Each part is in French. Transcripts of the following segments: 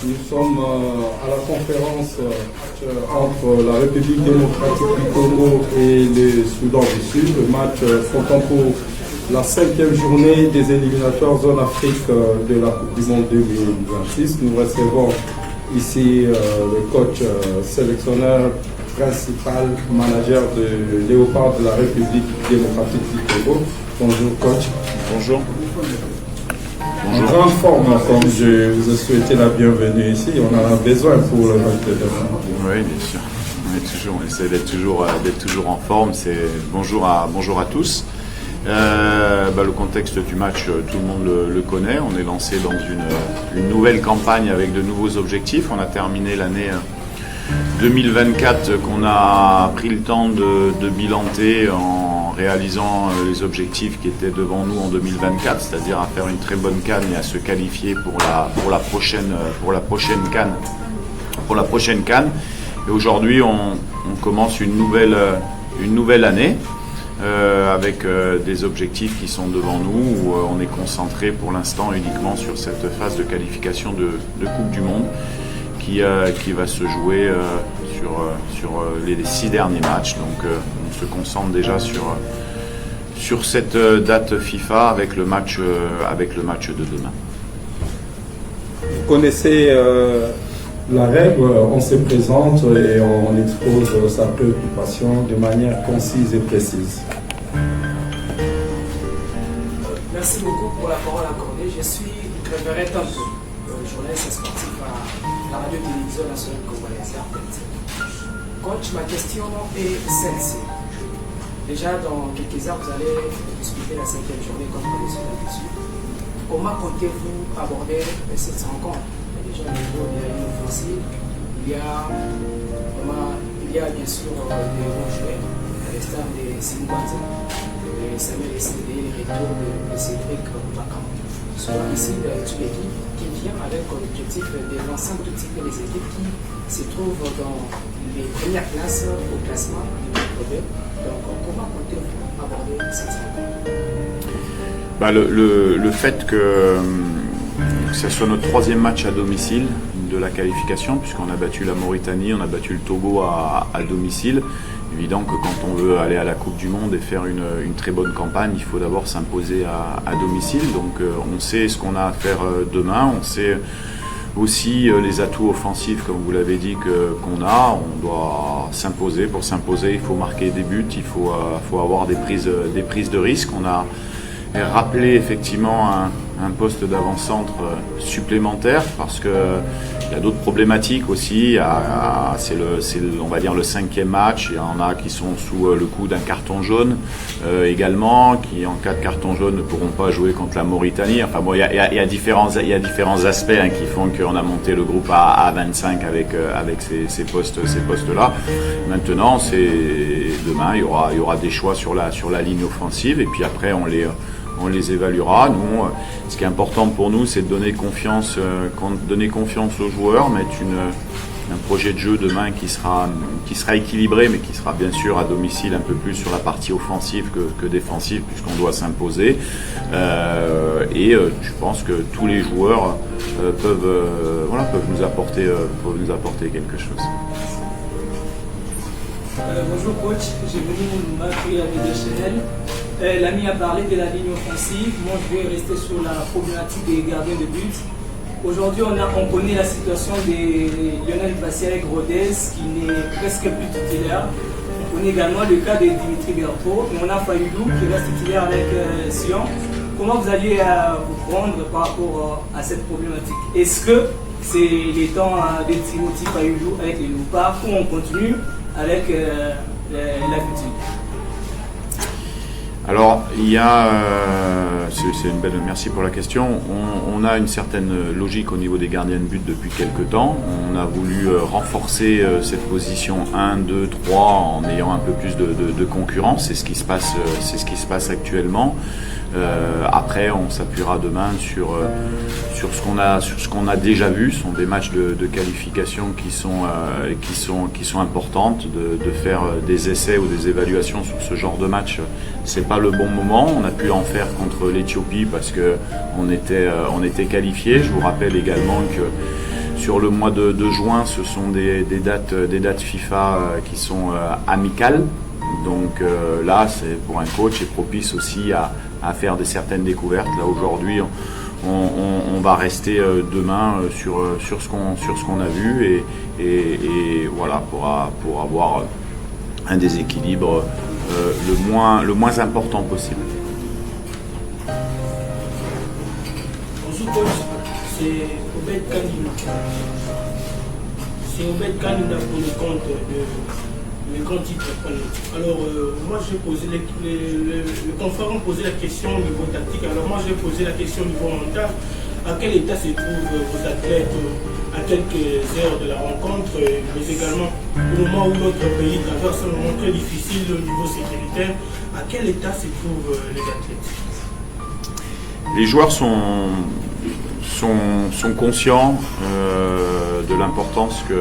Nous sommes à la conférence entre la République démocratique du Congo et le Soudan du Sud. Le match comptant pour la 5e journée des éliminatoires zone Afrique de la Coupe du Monde 2026. Nous recevons ici le coach sélectionneur principal manager de Léopard de la République démocratique du Congo. Bonjour coach. Bonjour. En grande forme, comme je vous ai souhaité la bienvenue ici, on en a besoin pour le match de demain. Oui, bien sûr. On essaie d'être toujours en forme. Bonjour à tous. Le contexte du match, tout le monde le connaît. On est lancé dans une nouvelle campagne avec de nouveaux objectifs. On a terminé l'année 2024 qu'on a pris le temps de bilanter en réalisant les objectifs qui étaient devant nous en 2024, c'est-à-dire à faire une très bonne CAN et à se qualifier pour la prochaine CAN. Et aujourd'hui, on commence une nouvelle année avec des objectifs qui sont devant nous, où on est concentré pour l'instant uniquement sur cette phase de qualification de Coupe du Monde qui va se jouer sur les 6 derniers matchs. Donc on se concentre déjà sur cette date FIFA avec le match de demain. Vous connaissez la règle, on se présente et on expose sa préoccupation de manière concise et précise. Merci beaucoup pour la parole accordée. Je suis Révérend Tanto, journaliste sportif à la radio-télévision nationale congolaise, RTNC. Coach, ma question est celle-ci. Déjà, dans quelques heures, vous allez disputer la 5e journée contre le Soudan du Sud. Comment comptez-vous aborder cette rencontre? Déjà, au niveau de la ligne offensive, il y a bien sûr des bons joueurs, à l'instar de Simbaza, Samuel Essendé, les retours de Cédric Bakam. Souvent ici, toute l'équipe qui vient avec l'objectif d'avancer un tout petit peu les équipes qui se trouvent dans les premières places au classement du problème. Donc, comment comptez-vous aborder cette rencontre? Le fait que ce soit notre 3e match à domicile de la qualification, puisqu'on a battu la Mauritanie, on a battu le Togo à domicile. Évident que quand on veut aller à la Coupe du Monde et faire une très bonne campagne, il faut d'abord s'imposer à domicile. Donc on sait ce qu'on a à faire demain, on sait aussi les atouts offensifs, comme vous l'avez dit, qu'on a. On doit s'imposer. Pour s'imposer, il faut marquer des buts, il faut avoir des prises de risque. On a rappelé effectivement un poste d'avant-centre supplémentaire parce que il y a d'autres problématiques aussi. On va dire le 5e match. Il y en a qui sont sous le coup d'un carton jaune également, qui en cas de carton jaune ne pourront pas jouer contre la Mauritanie. Enfin bon, il y a différents aspects qui font qu'on a monté le groupe à 25 avec ces postes-là. Maintenant, demain, il y aura des choix sur la ligne offensive et puis après on les évaluera. Nous, ce qui est important pour nous, c'est de donner confiance aux joueurs, mettre un projet de jeu demain qui sera équilibré, mais qui sera bien sûr à domicile un peu plus sur la partie offensive que défensive, puisqu'on doit s'imposer. Je pense que tous les joueurs peuvent nous apporter quelque chose. Bonjour coach, j'ai venu m'appuyer à Vidéo Chanel. L'ami a parlé de la ligne offensive. Moi, je vais rester sur la problématique des gardiens de but. Aujourd'hui, on connaît la situation de Lionel Bassi avec Rodez, qui n'est presque plus titulaire. On connaît également le cas de Dimitri Berthaud. Et on a Fayoulou qui reste titulaire avec Sion. Comment vous allez vous prendre par rapport à cette problématique? Est-ce que c'est les temps de Timothy Fayoulou avec les Loupards ou on continue avec l'habitude? Alors, merci pour la question. On a une certaine logique au niveau des gardiens de but depuis quelques temps. On a voulu renforcer cette position 1, 2, 3 en ayant un peu plus de concurrence. C'est ce qui se passe actuellement. Après, on s'appuiera demain sur ce qu'on a déjà vu. Ce sont des matchs de qualification qui sont importantes. De faire des essais ou des évaluations sur ce genre de match, c'est pas le bon moment. On a pu en faire contre l'Éthiopie parce que on était qualifié. Je vous rappelle également que sur le mois de juin, ce sont des dates FIFA qui sont amicales. Donc là, c'est pour un coach, est propice aussi à faire certaines découvertes. Là aujourd'hui, on va rester demain sur ce qu'on a vu et voilà pour avoir un déséquilibre le moins important possible. Bonjour coach, c'est Obed Kanina. C'est Obed Kanina pour le compte de grand titre. Alors moi j'ai posé le conférent posé la question au niveau tactique. Alors moi j'ai posé la question au niveau mental. À quel état se trouvent vos athlètes à quelques heures de la rencontre, mais également au moment où notre pays traverse un moment très difficile au niveau sécuritaire, à quel état se trouvent les athlètes? Les joueurs sont conscients de l'importance que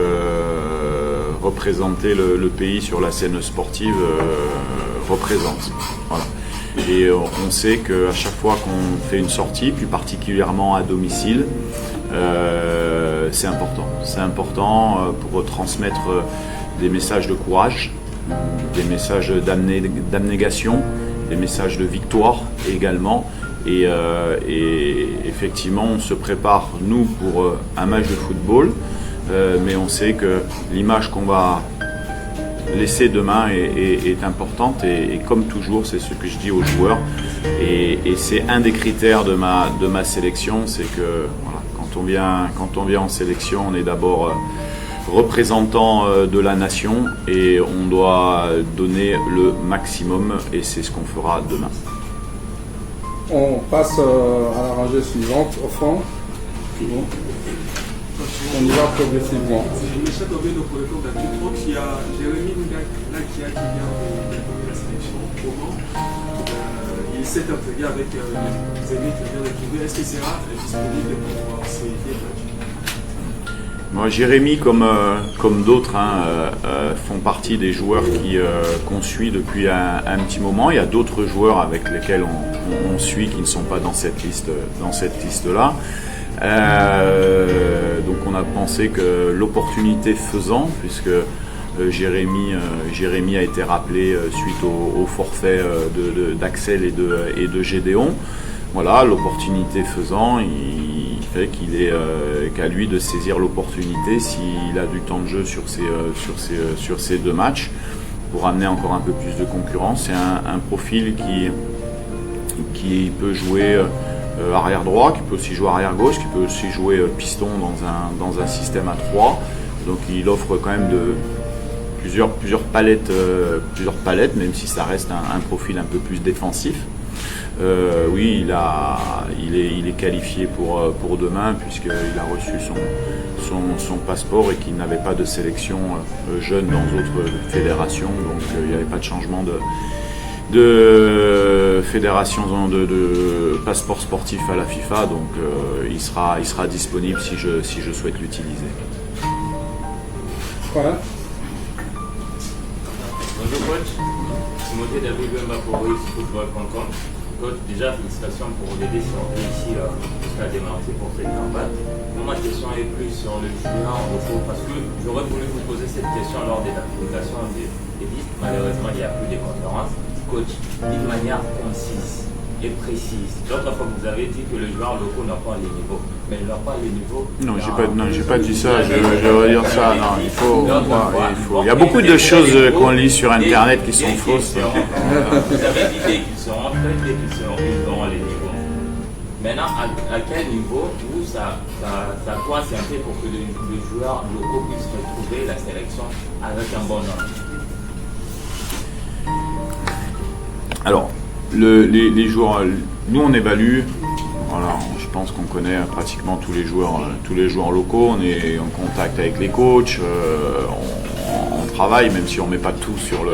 représenter le pays sur la scène sportive représente. Voilà. Et on sait qu'à chaque fois qu'on fait une sortie, plus particulièrement à domicile, c'est important. C'est important pour transmettre des messages de courage, des messages d'abnégation, des messages de victoire également. Et effectivement, on se prépare, nous, pour un match de football, mais on sait que l'image qu'on va laisser demain est importante et comme toujours, c'est ce que je dis aux joueurs et c'est un des critères de ma sélection, c'est que voilà, quand on vient en sélection, on est d'abord représentant de la nation et on doit donner le maximum et c'est ce qu'on fera demain. On passe à la rangée suivante, au fond. Bon. On y va progressivement. Michel Obed, pour le compte d'Actu, il y a Jérémy Ngakia qui vient de la sélection. Comment il s'est intégré avec Zénith qui vient de trouver. Est-ce qu'il sera disponible pour ces matchs? Moi, Jérémy, comme d'autres, font partie des joueurs qu'on suit depuis un petit moment. Il y a d'autres joueurs avec lesquels on suit qui ne sont pas dans cette liste-là. Donc on a pensé que l'opportunité faisant, puisque Jérémy a été rappelé suite au forfait d'Axel et de Gédéon. Voilà, l'opportunité faisant, il fait qu'à lui de saisir l'opportunité s'il a du temps de jeu sur ces deux matchs pour amener encore un peu plus de concurrence. C'est un profil qui peut jouer arrière droit, qui peut aussi jouer arrière gauche, qui peut aussi jouer piston dans un système à 3. Donc il offre quand même plusieurs palettes, même si ça reste un profil un peu plus défensif. Oui, il est qualifié pour demain puisqu'il a reçu son passeport et qu'il n'avait pas de sélection jeune dans d'autres fédérations, donc il n'y avait pas de changement de fédération de passeport sportif à la FIFA, donc il sera disponible si je souhaite l'utiliser. Voilà. Bonjour coach, Timothée David Bemba pour football.com. Coach, déjà félicitations pour l'aider sur réussi jusqu'à démarrer pour cette campagne. Ma question est plus sur le joueur parce que j'aurais voulu vous poser cette question lors de la publication des listes. Malheureusement, il n'y a plus de conférences. Coach, d'une manière concise et précise. L'autre fois, vous avez dit que les joueurs locaux n'ont pas les niveaux. Mais ils n'ont pas les niveaux. Non, j'ai pas dit ça. Je vais dire ça. Non, il faut. Il y a beaucoup de choses qu'on lit sur Internet qui sont fausses. Vous avez dit qu'ils seront prêts et qu'ils auront les niveaux. Maintenant, à quel niveau vous ça coïncide pour que les joueurs locaux puissent retrouver la sélection avec un bon nombre? Alors, les joueurs, nous on évalue, voilà, je pense qu'on connaît pratiquement tous les joueurs locaux, on est en contact avec les coachs, on travaille, même si on ne met pas tout sur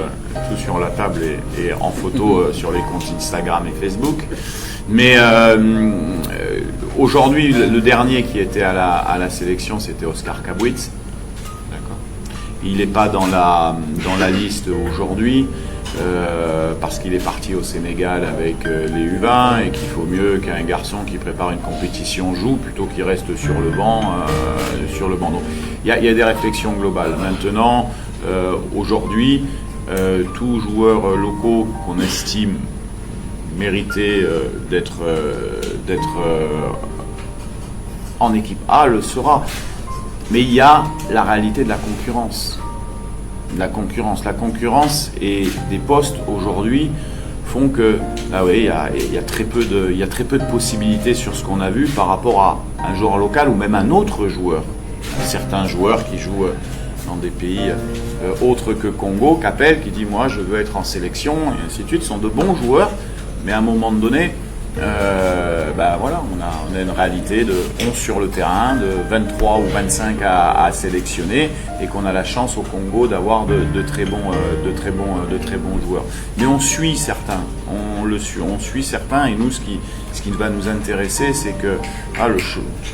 la table et en photo sur les comptes Instagram et Facebook. Mais aujourd'hui, le dernier qui était à la sélection, c'était Oscar Kabwitz. D'accord. Il n'est pas dans la liste aujourd'hui parce qu'il est parti parti au Sénégal avec les U20 et qu'il faut mieux qu'un garçon qui prépare une compétition joue plutôt qu'il reste sur le banc. Donc il y a des réflexions globales. Maintenant, aujourd'hui, tous joueurs locaux qu'on estime mériter d'être en équipe A le sera. Mais il y a la réalité de la concurrence. La concurrence et des postes aujourd'hui font que il y a très peu de possibilités sur ce qu'on a vu par rapport à un joueur local ou même un autre joueur. Certains joueurs qui jouent dans des pays autres que Congo, qu'appellent, qui dit moi je veux être en sélection et ainsi de suite, sont de bons joueurs, mais à un moment donné, on a une réalité de 11 sur le terrain, de 23 ou 25 à sélectionner, et qu'on a la chance au Congo d'avoir de très bons joueurs. Mais on suit certains, on suit certains, et nous ce qui va nous intéresser, c'est que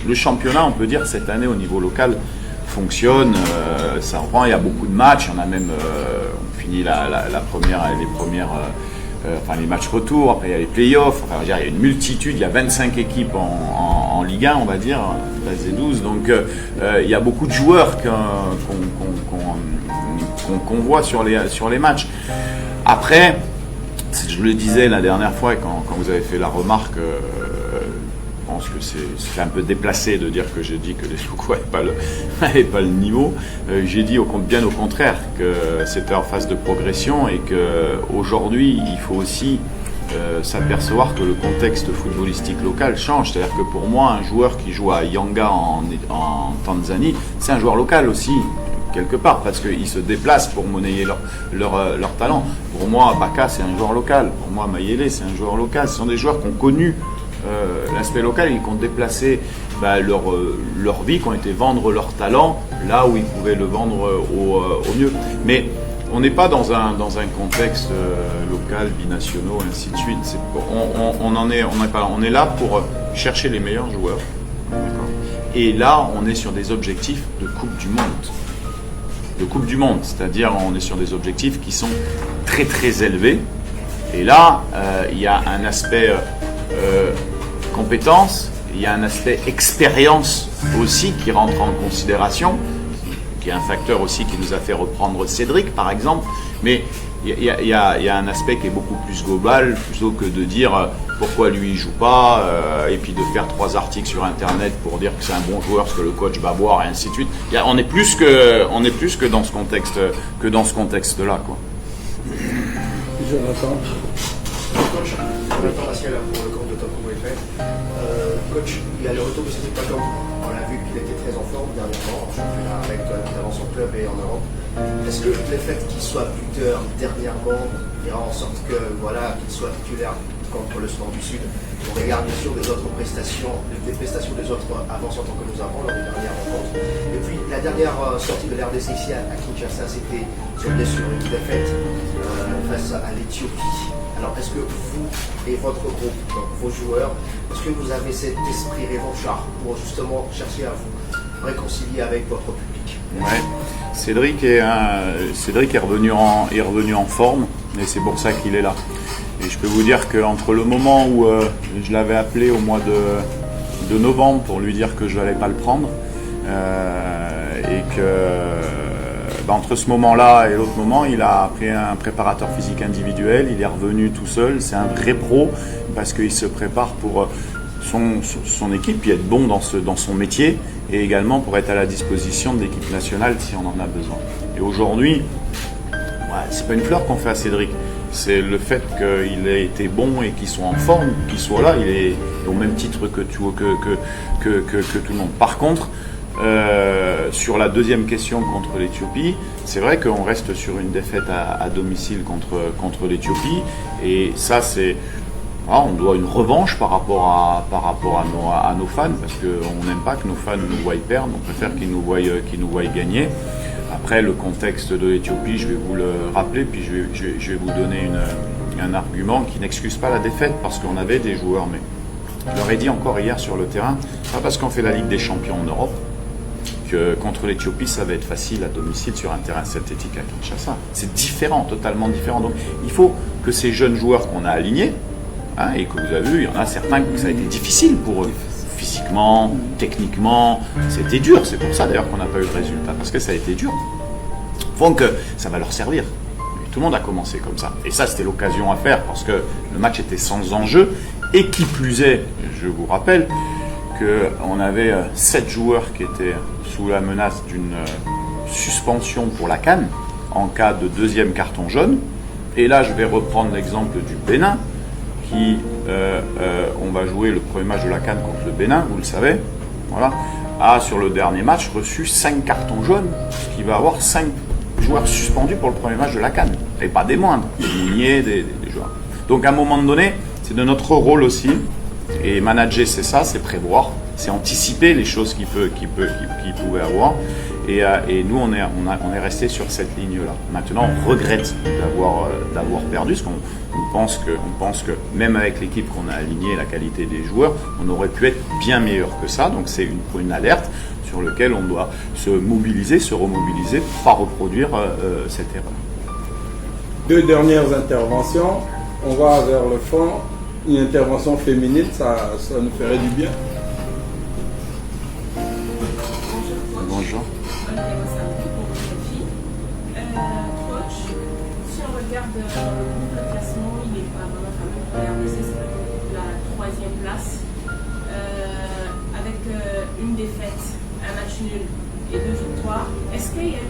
le championnat, on peut dire cette année au niveau local fonctionne, ça reprend, il y a beaucoup de matchs, on a même on finit les matchs retour, après il y a les playoffs, il y a une multitude, il y a 25 équipes en Ligue 1, on va dire, phase des 12, donc il y a beaucoup de joueurs qu'on voit sur les matchs. Après, je le disais la dernière fois, quand vous avez fait la remarque, je pense que c'est un peu déplacé de dire que j'ai dit que les locaux n'avaient pas le niveau. J'ai dit bien au contraire que c'était en phase de progression et qu'aujourd'hui il faut aussi s'apercevoir que le contexte footballistique local change. C'est-à-dire que pour moi, un joueur qui joue à Yanga en Tanzanie, c'est un joueur local aussi, quelque part, parce qu'ils se déplacent pour monnayer leur talent. Pour moi, Baka, c'est un joueur local. Pour moi, Mayele, c'est un joueur local. Ce sont des joueurs qui ont connu l'aspect local et qui ont déplacé leur vie, qui ont été vendre leur talent là où ils pouvaient le vendre au mieux. Mais on n'est pas dans un contexte local, binationaux, ainsi de suite. On est là pour chercher les meilleurs joueurs. Et là, on est sur des objectifs de Coupe du Monde. C'est-à-dire on est sur des objectifs qui sont très très élevés. Et là, il y a un aspect compétence, il y a un aspect expérience aussi qui rentre en considération, qui est un facteur aussi qui nous a fait reprendre Cédric par exemple, mais il y a un aspect qui est beaucoup plus global, plutôt que de dire pourquoi lui il joue pas, et puis de faire 3 articles sur internet pour dire que c'est un bon joueur, ce que le coach va boire et ainsi de suite. On est plus que dans ce contexte là, quoi. Jonathan. Coach, Pascal pour le compte de Top Congo FR. Coach, il y a le retour de Cédric Bakambu. On a vu qu'il était très en forme dernièrement, en championnat, avec notamment son club et en Europe. Est-ce que le fait qu'il soit buteur dernièrement ira en sorte que qu'il soit titulaire contre le Sport du Sud? On regarde bien sûr des prestations des autres avant-centres que nous avons lors des dernières rencontres. Et puis la dernière sortie de l'RDC ici à Kinshasa, c'était sur une défaite face à l'Éthiopie. Alors, est-ce que vous et votre groupe, donc vos joueurs, est-ce que vous avez cet esprit revanchard pour justement chercher à vous réconcilier avec votre public? Ouais. Cédric est revenu en forme et c'est pour ça qu'il est là. Et je peux vous dire qu'entre le moment où je l'avais appelé au mois de novembre pour lui dire que je n'allais pas le prendre et que entre ce moment-là et l'autre moment, il a pris un préparateur physique individuel, il est revenu tout seul, c'est un vrai pro parce qu'il se prépare pour son équipe, puis être bon dans son métier et également pour être à la disposition de l'équipe nationale si on en a besoin. Et aujourd'hui, c'est pas une fleur qu'on fait à Cédric, c'est le fait qu'il ait été bon et qu'il soit en forme, qu'il soit là, il est au même titre que tout le monde. Par contre, sur la deuxième question contre l'Éthiopie, c'est vrai qu'on reste sur une défaite à domicile contre l'Éthiopie et ça c'est on doit une revanche par rapport à nos fans parce qu'on n'aime pas que nos fans nous voient perdre, on préfère qu'ils nous voient gagner. Après le contexte de l'Éthiopie, je vais vous le rappeler puis je vais vous donner un argument qui n'excuse pas la défaite parce qu'on avait des joueurs, mais je leur ai dit encore hier sur le terrain, pas parce qu'on fait la Ligue des Champions en Europe que contre l'Éthiopie, ça va être facile à domicile sur un terrain synthétique à Kinshasa. C'est différent, totalement différent. Donc il faut que ces jeunes joueurs qu'on a alignés, hein, et que vous avez vu, il y en a certains que ça a été difficile pour eux. Physiquement, techniquement, c'était dur. C'est pour ça d'ailleurs qu'on n'a pas eu de résultat, parce que ça a été dur. Donc ça va leur servir. Et tout le monde a commencé comme ça. Et ça, c'était l'occasion à faire, parce que le match était sans enjeu. Et qui plus est, je vous rappelle qu'on avait 7 joueurs qui étaient sous la menace d'une suspension pour la CAN en cas de deuxième carton jaune. Et là, je vais reprendre l'exemple du Bénin, qui, on va jouer le premier match de la CAN contre le Bénin, vous le savez, voilà, a sur le dernier match reçu 5 cartons jaunes, ce qui va avoir 5 joueurs suspendus pour le premier match de la CAN, et pas des moindres, des miniers, des joueurs. Donc à un moment donné, c'est de notre rôle aussi, et manager c'est ça, c'est prévoir, c'est anticiper les choses qu'il pouvait avoir. Et nous, on est resté sur cette ligne-là. Maintenant, on regrette d'avoir perdu, parce qu'on pense que même avec l'équipe qu'on a alignée, la qualité des joueurs, on aurait pu être bien meilleur que ça. Donc c'est une alerte sur laquelle on doit se mobiliser, se remobiliser pour ne pas reproduire cette erreur. 2 dernières interventions. On va vers le fond. Une intervention féminine, ça nous ferait du bien. Bonjour. Coach, si on regarde le classement, il n'est pas vraiment fameux. C'est la 3e place. Avec une défaite, un match nul et 2 victoires. Est-ce qu'il y a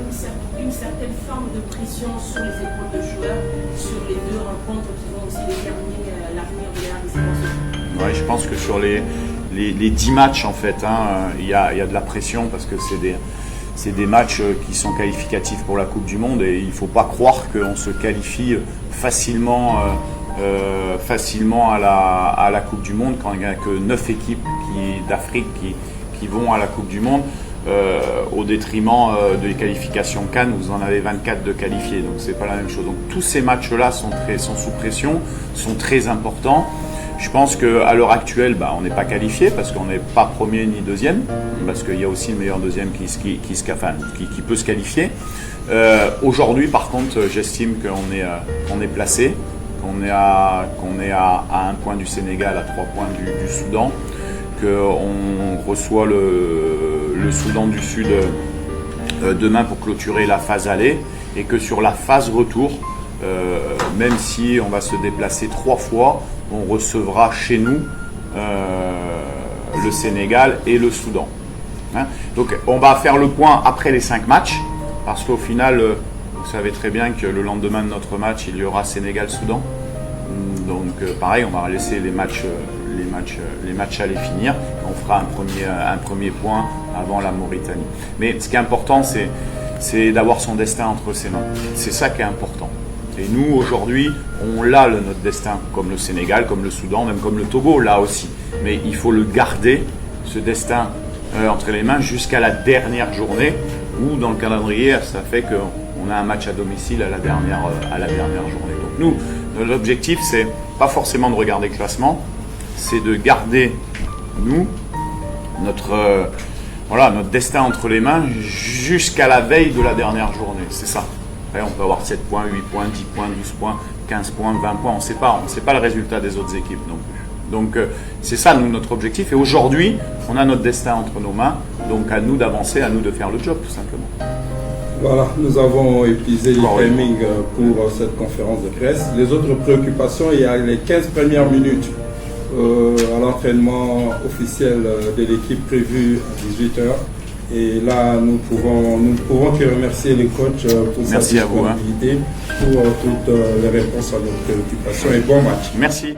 une certaine forme de pression sur les épaules de joueurs sur les 2 rencontres qui vont aussi déterminer l'avenir de l'RDC? Ouais, je pense que sur les 10 matchs, en fait, il y a de la pression, parce que c'est des matchs qui sont qualificatifs pour la Coupe du Monde, et il ne faut pas croire qu'on se qualifie facilement à la Coupe du Monde quand il n'y a que 9 équipes d'Afrique qui vont à la Coupe du Monde, au détriment des qualifications Cannes, vous en avez 24 de qualifiés, donc c'est pas la même chose. Donc tous ces matchs-là sont sous pression, sont très importants. Je pense qu'à l'heure actuelle, on n'est pas qualifié, parce qu'on n'est pas premier ni deuxième, parce qu'il y a aussi le meilleur deuxième qui peut se qualifier. Aujourd'hui, par contre, j'estime qu'on est placé, qu'on est à 1 point du Sénégal, à 3 points du Soudan, qu'on reçoit le Soudan du Sud demain pour clôturer la phase aller, et que sur la phase retour, même si on va se déplacer 3 fois, on recevra chez nous le Sénégal et le Soudan. Donc on va faire le point après les 5 matchs, parce qu'au final, vous savez très bien que le lendemain de notre match, il y aura Sénégal-Soudan. Donc pareil, on va laisser les matchs aller finir. On fera un premier point avant la Mauritanie. Mais ce qui est important, c'est d'avoir son destin entre ses mains. C'est ça qui est important. Et nous, aujourd'hui, on l'a notre destin, comme le Sénégal, comme le Soudan, même comme le Togo, là aussi. Mais il faut le garder, ce destin, entre les mains jusqu'à la dernière journée, où dans le calendrier, ça fait qu'on a un match à domicile à la dernière journée. Donc nous, l'objectif, c'est pas forcément de regarder le classement, c'est de garder, nous, notre destin entre les mains jusqu'à la veille de la dernière journée. C'est ça. Après, on peut avoir 7 points, 8 points, 10 points, 12 points, 15 points, 20 points, on ne sait pas le résultat des autres équipes non plus. Donc c'est ça notre objectif, et aujourd'hui on a notre destin entre nos mains, donc à nous d'avancer, à nous de faire le job tout simplement. Voilà, nous avons épuisé le timing pour cette conférence de presse. Les autres préoccupations, il y a les 15 premières minutes à l'entraînement officiel de l'équipe prévu à 18h. Et là, nous pouvons te remercier les coachs pour sa disponibilité, pour toutes les réponses à nos préoccupations, et bon match. Merci.